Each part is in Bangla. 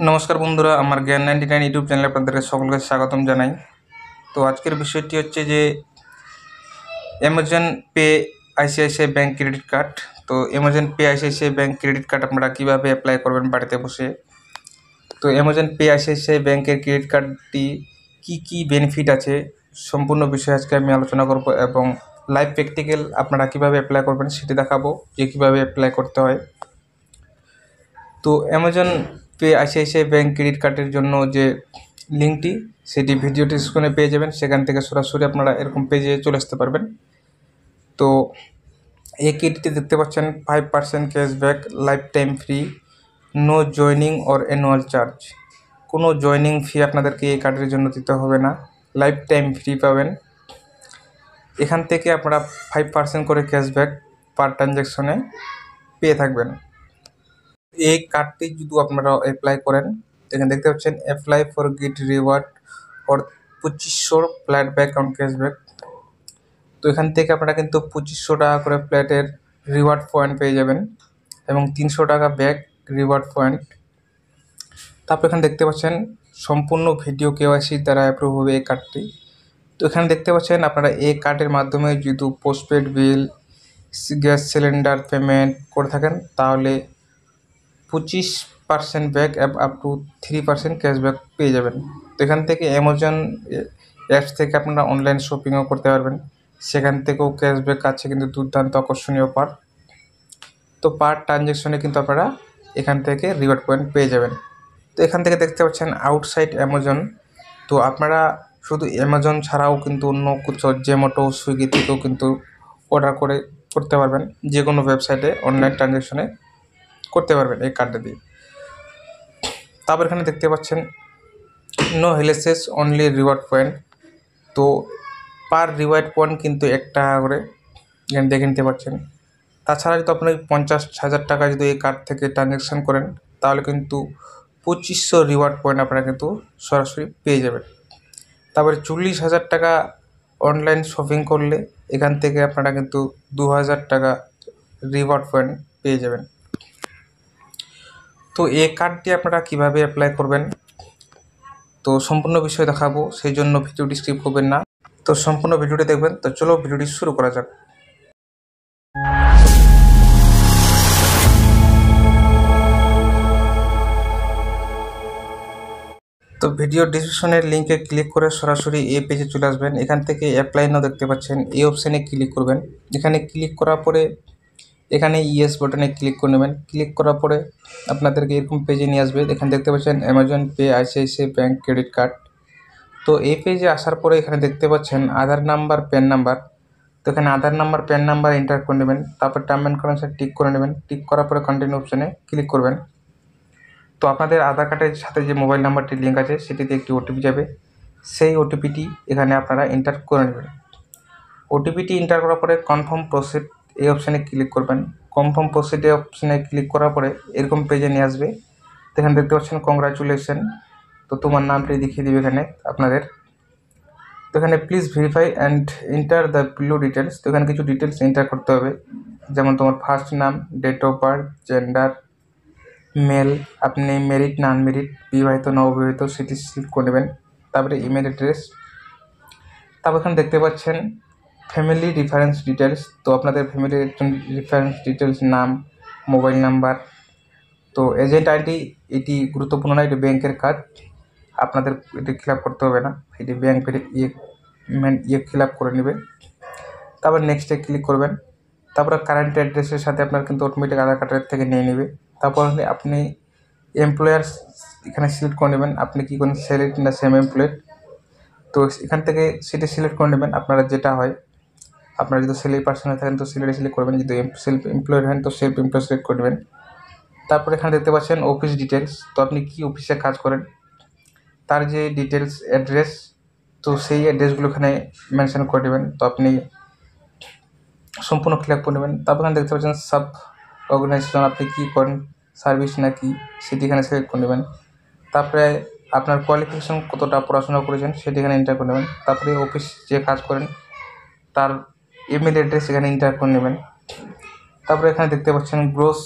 নমস্কার বন্ধুরা, আমার জ্ঞান 99 ইউটিউব চ্যানেলে আপনাদের সকলকে স্বাগতম জানাই। তো আজকের বিষয়টি হচ্ছে যে Amazon pay ICICI bank credit card. তো Amazon pay ICICI bank credit card আপনারা কীভাবে অ্যাপ্লাই করবেন বাড়িতে বসে। তো অ্যামাজন পে আইসিআইসিআই ব্যাঙ্কের ক্রেডিট কার্ডটি কী বেনিফিট আছে সম্পূর্ণ বিষয়ে আজকে আমি আলোচনা করব এবং লাইভ প্র্যাকটিক্যাল আপনারা কীভাবে অ্যাপ্লাই করবেন সেটি দেখাবো যে কীভাবে অ্যাপ্লাই করতে হয়। তো Amazon pay ICICI bank credit কার্ডের জন্য যে লিঙ্কটি সেটি ভিডিও ডিসক্রিপশনে পেয়ে যাবেন, সেখান থেকে সরাসরি আপনারা এরকম পেজে চলে আসতে পারবেন। তো এই কিটটি দেখতে পাচ্ছেন 5% cashback, lifetime free, no joining or annual charge. কোনো জয়নিং ফি আপনাদেরকে এই কার্ডের জন্য দিতে হবে না, লাইফ টাইম ফ্রি পাবেন। এখান থেকে আপনারা 5% করে ক্যাশব্যাক পার ট্রানজ্যাকশনে পেয়ে থাকবেন। এই কার্ডটি যদি আপনারা অ্যাপ্লাই করেন, এখানে দেখতে পাচ্ছেন apply for get reward or 2500 flat back on cashback. তো এখান থেকে আপনারা কিন্তু 2500 টাকা করে ফ্ল্যাটের রিওয়ার্ড পয়েন্ট পেয়ে যাবেন এবং 300 টাকা ব্যাক রিওয়ার্ড পয়েন্ট। তারপর এখানে দেখতে পাচ্ছেন সম্পূর্ণ ভিডিও কেওয়াইসি দ্বারা অ্যাপ্রুভ হবে এই কার্ডটি। তো এখানে দেখতে পাচ্ছেন আপনারা এই কার্ডের মাধ্যমে যদি পোস্টপেড বিল, গ্যাস সিলিন্ডার পেমেন্ট করে থাকেন তাহলে 25% ব্যাক আপ টু 3% ক্যাশব্যাক পেয়ে যাবেন। তো এখান থেকে অ্যামাজন অ্যাপস থেকে আপনারা অনলাইন শপিংও করতে পারবেন, সেখান থেকেও ক্যাশব্যাক আছে কিন্তু দুর্দান্ত আকর্ষণীয় অফার। তো পার ট্রানজ্যাকশনে কিন্তু আপনারা এখান থেকে রিওয়ার্ড পয়েন্ট পেয়ে যাবেন। তো এখান থেকে দেখতে পাচ্ছেন আউটসাইড অ্যামাজন। তো আপনারা শুধু অ্যামাজন ছাড়াও কিন্তু অন্য কিছু জেমাটো, সুইগি থেকেও কিন্তু অর্ডার করতে পারবেন, যে কোনো ওয়েবসাইটে অনলাইন ট্রানজ্যাকশনে করতে পারবেন এই কার্ডটা দিয়ে। তারপর এখানে দেখতে পাচ্ছেন নো হেলেসেস অনলি রিওয়ার্ড পয়েন্ট। তো পার রিওয়ার্ড পয়েন্ট কিন্তু 1 টাকা করে এখানে দেখে নিতে পারছেন। তাছাড়া যদি আপনি 50,000 টাকা যদি এই কার্ড থেকে ট্রানজ্যাকশান করেন তাহলে কিন্তু 2500 রিওয়ার্ড পয়েন্ট আপনারা কিন্তু সরাসরি পেয়ে যাবেন। তারপরে 40,000 টাকা অনলাইন শপিং করলে এখান থেকে আপনারা কিন্তু 2000 টাকা রিওয়ার্ড পয়েন্ট পেয়ে যাবেন। তো এই কার্ডটি আপনারা কীভাবে অ্যাপ্লাই করবেন তো সম্পূর্ণ বিষয় দেখাবো, সেই জন্য ভিডিওটি স্কিপ করবেন না। তো সম্পূর্ণ ভিডিওটি দেখবেন। তো চলো ভিডিওটি শুরু করা যাক। তো ভিডিও ডিসক্রিপশনের লিঙ্কে ক্লিক করে সরাসরি এই পেজে চলে আসবেন। এখান থেকে অ্যাপ্লাই নাও দেখতে পাচ্ছেন, এই অপশানে ক্লিক করবেন। এখানে ক্লিক করার পরে এখানে ইয়েস বাটনে ক্লিক করে নেবেন। ক্লিক করার পরে আপনাদেরকে এরকম পেজে নিয়ে আসবে। এখানে দেখতে পাচ্ছেন Amazon pay ICICI bank credit card. তো এই পেজে আসার পরে এখানে দেখতে পাচ্ছেন আধার নাম্বার, প্যান নাম্বার। তো এখানে আধার নাম্বার, প্যান নাম্বার এন্টার করে নেবেন। তারপর টার্ম অ্যান্ড কন্ডিশন টিক করে নেবেন। টিক করার পরে কন্টিনিউ অপশানে ক্লিক করবেন। তো আপনাদের আধার কার্ডের সাথে যে মোবাইল নাম্বারটি লিঙ্ক আছে সেটিতে একটি ওটিপি যাবে, সেই ওটিপিটি এখানে আপনারা এন্টার করে নেবেন। ওটিপিটি এন্টার করার পরে কনফার্ম প্রসিড এই অপশানে ক্লিক করবেন। কনফার্ম প্রসিড এই অপশানে ক্লিক করার পরে এরকম পেজে নিয়ে আসবে। এখানে দেখতে পাচ্ছেন কংগ্রাচুলেশন। তো তোমার নামটি দেখিয়ে দেবে এখানে আপনাদের। তো এখানে please verify and enter the below details. তো এখানে কিছু ডিটেলস এন্টার করতে হবে, যেমন তোমার ফার্স্ট নাম, date of birth, gender, male, আপনি মেরিড না আনমেরিড, বিবাহিত না অবিবাহিত সেটি সিলেক্ট করে নেবেন। তারপরে ইমেল অ্যাড্রেস। তারপর এখানে দেখতে পাচ্ছেন ফ্যামিলি রেফারেন্স ডিটেলস। তো আপনাদের ফ্যামিলির রেফারেন্স ডিটেলস, নাম, মোবাইল নাম্বার। তো এজেন্ট আইডি, এটি গুরুত্বপূর্ণ না, এটি ব্যাংকের কাজ, আপনাদের এটি ফিল আপ করতে হবে না, এটি ব্যাংকের ফিল আপ করে নেবে। তারপর নেক্সটে ক্লিক করবেন। তারপরে কারেন্ট অ্যাড্রেসের সাথে আপনার কিন্তু অটোমেটিক আধার কার্ডের থেকে নিয়ে নেবে। তারপর আপনি এমপ্লয়ার এখানে সিলেক্ট করে নেবেন, আপনি কী করেন স্যালারি না সেম এমপ্লয়েড। তো এখান থেকে সেটি সিলেক্ট করে নেবেন আপনারা যেটা হয়। আপনারা যদি স্যালারি পার্সন হয়ে থাকেন তো স্যালারি সিলেক্ট করবেন, যদি সেলফ এমপ্লয়েড হন তো সেলফ এমপ্লয়েড সিলেক্ট করে নেবেন। তারপর এখানে দেখতে পাচ্ছেন অফিস ডিটেলস। তো আপনি কী অফিসে কাজ করেন তার যে ডিটেলস, অ্যাড্রেস, তো সেই অ্যাড্রেসগুলো এখানে মেনশন করে দেবেন। তো আপনি সম্পূর্ণ ফিল আপ করে নেবেন। তারপর এখানে দেখতে পাচ্ছেন সাব অর্গানাইজেশন, আপনি কী করেন, সার্ভিস নাকি, সেটি এখানে সিলেক্ট করে নেবেন। তারপরে আপনার কোয়ালিফিকেশন কতটা পড়াশোনা করেছেন সেটি এখানে এন্টার করে নেবেন। তারপরে অফিস যে কাজ করেন তার ইমেল অ্যাড্রেস এখানে এন্টার করে নেবেন। তারপরে এখানে দেখতে পাচ্ছেন গ্রোস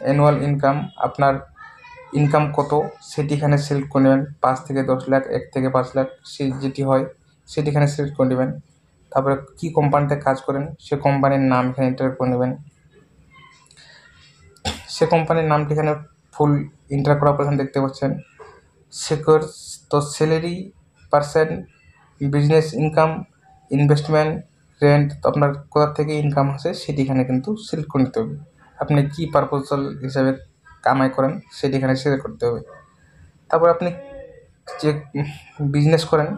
অ্যানুয়াল ইনকাম, আপনার ইনকাম কত সেটি এখানে সিলেক্ট করে নেবেন। 5 থেকে 10 লাখ, 1 থেকে 5 লাখ সে যেটি হয় সেটি এখানে সিলেক্ট করে নেবেন। তারপরে কী কোম্পানিতে কাজ করেন সে কোম্পানির নাম এখানে এন্টার করে নেবেন। সে কোম্পানির নামটি এখানে ফুল এন্টার করার পর এখানে দেখতে পাচ্ছেন সিকিউর। তো salary, percent, business income, investment, rent, তো আপনার কোথা থেকে ইনকাম আসে সেটি এখানে কিন্তু সিলেক্ট করে নিতে হবে। আপনি কী পারপোজাল হিসাবে কামাই করেন সেটি এখানে সিলেক্ট করতে হবে। তারপর আপনি যে বিজনেস করেন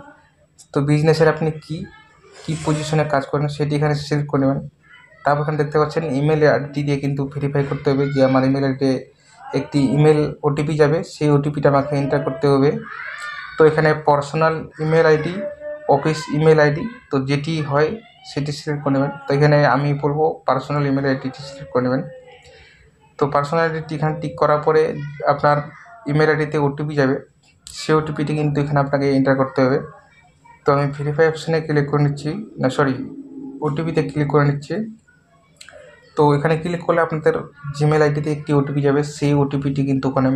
তো বিজনেসের আপনি কী পজিশনে কাজ করেন সেটি এখানে সিলেক্ট করে নেবেন। তারপর এখানে দেখতে পাচ্ছেন ইমেল আইডি দিয়ে কিন্তু ভেরিফাই করতে হবে যে আমার ইমেল আইডিতে একটি ইমেল ওটিপি যাবে, সেই ওটিপিটা আমাকে এন্টার করতে হবে। তো এখানে personal email ID, office email ID, তো যেটি হয় সেটি সিলেক্ট করে নেবেন। তো এখানে আমি বলবো পার্সোনাল ইমেল আইডিটি সিলেক্ট করে নেবেন। তো পার্সোনাল আইডিটি এখানে টিক করার পরে আপনার ইমেল আইডিতে ওটিপি যাবে, সেই ওটিপিটি কিন্তু এখানে আপনাকে এন্টার করতে হবে। তো আমি ভেরিফাই অপশানে ক্লিক করে নিচ্ছি, ওটিপিতে ক্লিক করে নিচ্ছি। তো এখানে ক্লিক করলে আপনাদের জিমেল আইডিতে একটি ওটিপি যাবে, সেই ওটিপিটি কিন্তু ওখানে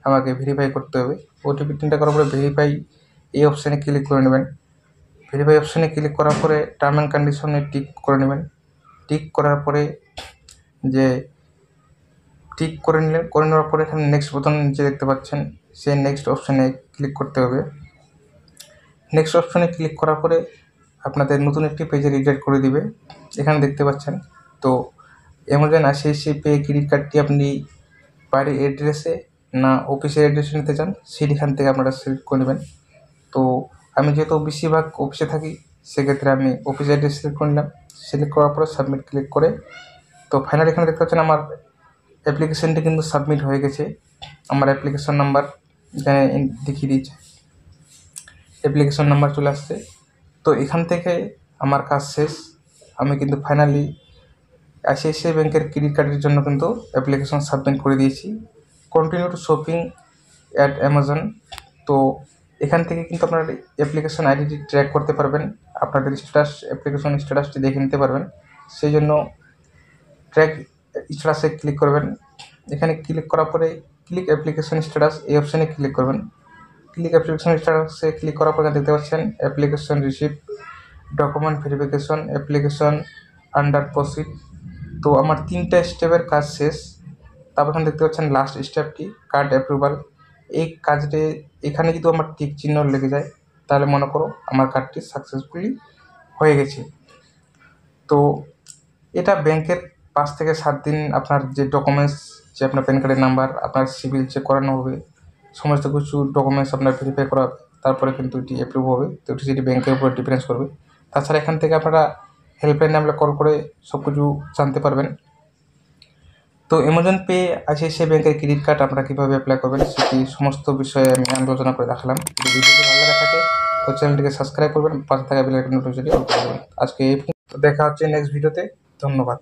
আমাকে ভেরিফাই করতে হবে। ওটিপিটি এন্টার করার পরে ভেরিফাই এই অপশানে ক্লিক করে নেবেন। ভেরিফাই অপশানে ক্লিক করার পরে টার্ম অ্যান্ড কন্ডিশনে টিক করে নেবেন। টিক করার পরে টিক করে নেওয়ার পরে এখানে নেক্সট বোতাম নিচে দেখতে পাচ্ছেন, সেই নেক্সট অপশানে ক্লিক করতে হবে। নেক্সট অপশানে ক্লিক করার পরে আপনাদের নতুন একটি পেজে রিডাইরেক্ট করে দিবে। এখানে দেখতে পাচ্ছেন তো অ্যামাজন আইসিআইসিআই পে ক্রেডিট কার্ডটি আপনি বাড়ির অ্যাড্রেসে না অফিসের অ্যাড্রেসে নিতে চান সেখান থেকে আপনারা সিলেক্ট করে নেবেন। তো আমি যেহেতু বেশিরভাগ অফিসে থাকি সেক্ষেত্রে আমি অফিস অ্যাড্রেস সিলেক্ট করে নিলাম। সিলেক্ট করার পরে সাবমিট ক্লিক করে তো ফাইনালি এখানে দেখতে পাচ্ছেন আমার অ্যাপ্লিকেশানটি কিন্তু সাবমিট হয়ে গেছে। আমার অ্যাপ্লিকেশন নাম্বার এখানে দেখিয়ে দিচ্ছে, অ্যাপ্লিকেশন নাম্বার চলে আসছে। তো এখান থেকে আমার কাজ শেষ। আমি কিন্তু ফাইনালি আইসিআইসিআই ব্যাংকের ক্রেডিট কার্ডের জন্য কিন্তু অ্যাপ্লিকেশন সাবমিট করে দিয়েছি। Continue to shopping at Amazon. তো এখান থেকে কিন্তু আপনার অ্যাপ্লিকেশন আইডিটি ট্র্যাক করতে পারবেন, আপনাদের অ্যাপ্লিকেশন স্ট্যাটাসটি দেখে নিতে পারবেন। সেই জন্য ট্র্যাক স্ট্যাটাসে ক্লিক করবেন। এখানে ক্লিক করার পরে ক্লিক অ্যাপ্লিকেশন স্ট্যাটাস এই অপশানে ক্লিক করবেন। ক্লিক অ্যাপ্লিকেশন স্ট্যাটাসে ক্লিক করার পরে দেখতে পাচ্ছেন application receive, document verification, application under proceed. তো আমার 3টা স্টেপের কাজ শেষ। তারপর এখানে দেখতে পাচ্ছেন লাস্ট স্টেপটি কার্ড অ্যাপ্রুভাল। এই কাজটি এখানে যদি আমার টিক চিহ্ন লেগে যায় তাহলে মনে করো আমার কার্ডটি সাকসেসফুলি হয়ে গেছে। তো এটা ব্যাংকের 5 থেকে 7 দিন আপনার যে ডকুমেন্টস, যে আপনার প্যান কার্ডের নাম্বার, আপনার সিভিল চেক করানো হবে, সমস্ত কিছু ডকুমেন্টস আপনার ভেরিফাই করা হবে, তারপরে কিন্তু এটি অ্যাপ্রুভ হবে। তো এটি সেটি ব্যাংকের উপর ডিফারেন্স করবে। তাছাড়া এখান থেকে আপনারা হেল্পলাইন নাম্বারে কল করে সব কিছু জানতে পারবেন। তো অ্যামাজন পে আইসিআইসিআই ব্যাংকের ক্রেডিট কার্ড আপনারা কীভাবে অ্যাপ্লাই করবেন সেটি সমস্ত বিষয়ে আমি আলোচনা করে দেখালাম। যদি ভিডিওটি ভালো লাগে থাকে তো চ্যানেলটিকে সাবস্ক্রাইব করবেন, পাশে থাকা বেল আইকন নোটিফিকেশনটি অন করে দেবেন। আজকে এই দেখা হচ্ছে নেক্সট ভিডিওতে। ধন্যবাদ।